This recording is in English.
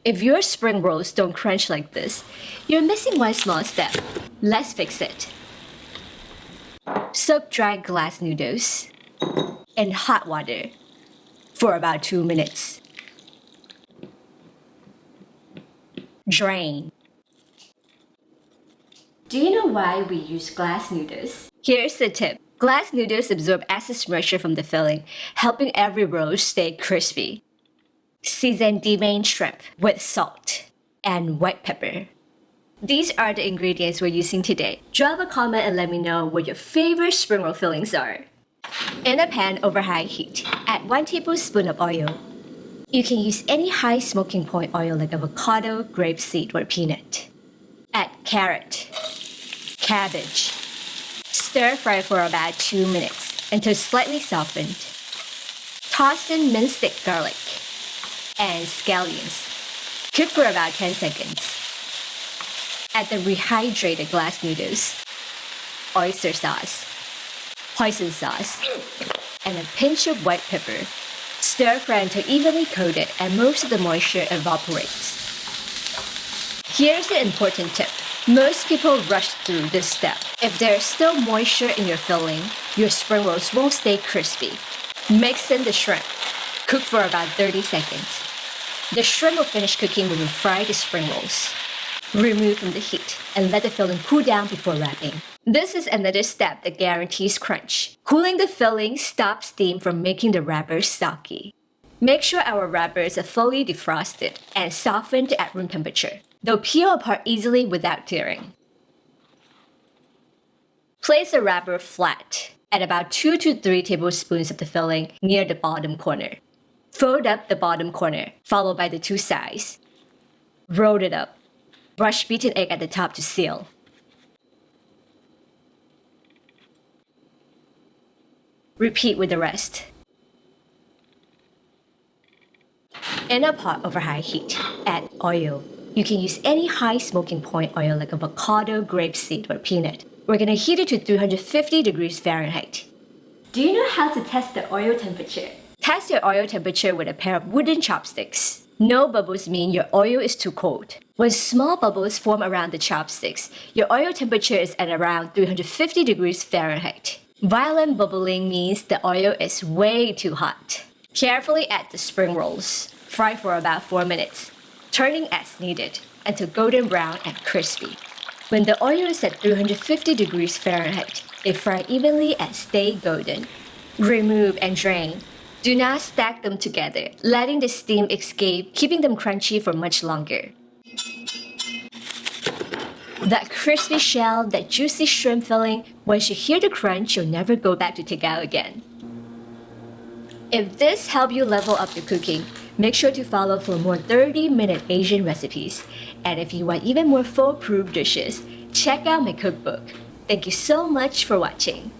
If your spring rolls don't crunch like this, you're missing one small step. Let's fix it. Soak dry glass noodles in hot water for about 2 minutes. Drain. Do you know why we use glass noodles? Here's the tip. Glass noodles absorb excess moisture from the filling, helping every roll stay crispy. Season deveined shrimp with salt and white pepper. These are the ingredients we're using today. Drop a comment and let me know what your favorite spring roll fillings are. In a pan over high heat, add 1 tablespoon of oil. You can use any high smoking point oil like avocado, grapeseed, or peanut. Add carrot, cabbage. Stir fry for about 2 minutes until slightly softened. Toss in minced garlic and scallions. Cook for about 10 seconds. Add the rehydrated glass noodles, oyster sauce, hoisin sauce, and a pinch of white pepper. Stir fry until evenly coated and most of the moisture evaporates. Here's the important tip. Most people rush through this step. If there is still moisture in your filling, your spring rolls won't stay crispy. Mix in the shrimp. Cook for about 30 seconds. The shrimp will finish cooking when you fry the spring rolls. Remove from the heat and let the filling cool down before wrapping. This is another step that guarantees crunch. Cooling the filling stops steam from making the wrappers soggy. Make sure our wrappers are fully defrosted and softened at room temperature. They'll peel apart easily without tearing. Place the wrapper flat at about 2 to 3 tablespoons of the filling near the bottom corner. Fold up the bottom corner, followed by the 2 sides. Roll it up. Brush beaten egg at the top to seal. Repeat with the rest. In a pot over high heat, add oil. You can use any high smoking point oil like avocado, grapeseed, or peanut. We're gonna heat it to 350 degrees Fahrenheit. Do you know how to test the oil temperature? Test your oil temperature with a pair of wooden chopsticks. No bubbles mean your oil is too cold. When small bubbles form around the chopsticks, your oil temperature is at around 350 degrees Fahrenheit. Violent bubbling means the oil is way too hot. Carefully add the spring rolls. Fry for about 4 minutes, turning as needed until golden brown and crispy. When the oil is at 350 degrees Fahrenheit, they fry evenly and stay golden. Remove and drain. Do not stack them together, letting the steam escape, keeping them crunchy for much longer. That crispy shell, that juicy shrimp filling, once you hear the crunch, you'll never go back to takeout again. If this helped you level up your cooking, make sure to follow for more 30-minute Asian recipes. And if you want even more foolproof dishes, check out my cookbook. Thank you so much for watching.